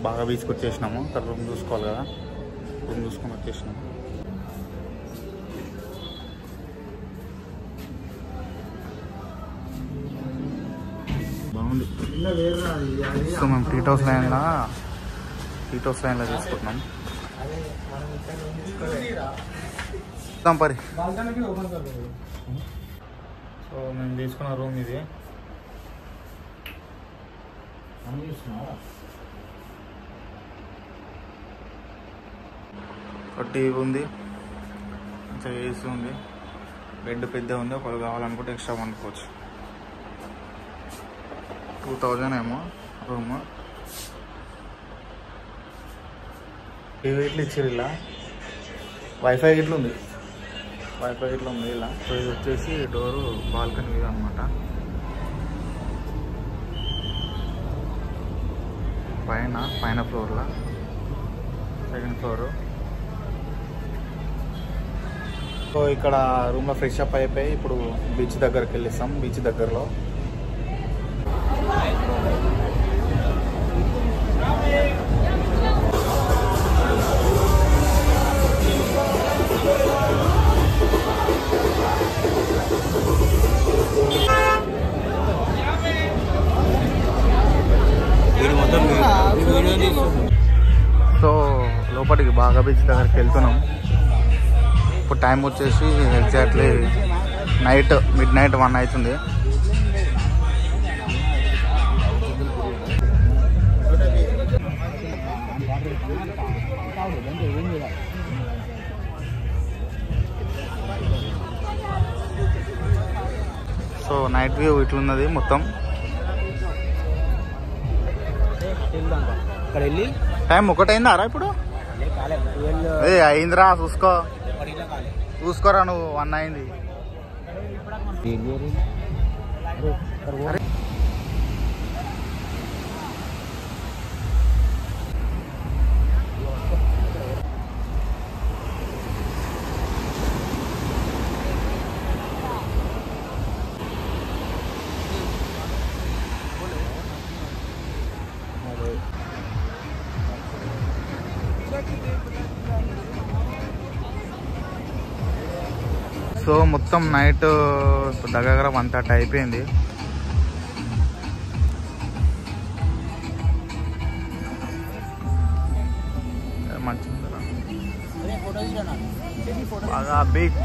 బాగా బీచ్కి వచ్చేసినాము. తర్వాత రూమ్ చూసుకోవాలి కదా, రూమ్ చూసుకొని వచ్చేసినాము. బాగుంది. సో మేము టీట్ హౌస్ లైన్లో తీసుకుంటున్నాం. పరి సో మేము తీసుకున్న రూమ్ ఇది. టీవీ ఉంది, మంచిగా ఏసీ ఉంది, బెడ్ పెద్ద ఉంది. ఒకళ్ళు కావాలనుకుంటే ఎక్స్ట్రా అనుకోవచ్చు. 2000 ఏమో రూమ్. టీవీ ఇట్లా ఇచ్చారు, ఇలా వైఫై ఇట్లా ఉంది ఇలా. సో ఇది వచ్చేసి డోరు బాల్కనీ మీద అనమాట. పైన ఫ్లోర్లో, సెకండ్ ఫ్లోరు. సో ఇక్కడ రూమ్లో ఫ్రెష్ అప్ అయిపోయి ఇప్పుడు బీచ్ దగ్గరికి వెళ్ళిస్తాం. బీచ్ దగ్గరలో సో లోపలికి బాగా బీచ్ దగ్గరికి వెళ్తున్నాం. ఇప్పుడు టైం వచ్చేసి ఎగ్జాక్ట్లీ మిడ్ నైట్ 1 అవుతుంది. సో నైట్ వ్యూ ఇట్లున్నది మొత్తం. టైం 1 అయిందారా ఇప్పుడు? అదే అయిందిరా, చూసుకోరా నువ్వు. 1 అయింది. సో మొత్తం నైట్ దగ్గర 1:30 అయిపోయింది. మంచిగా బాగా బీచ్.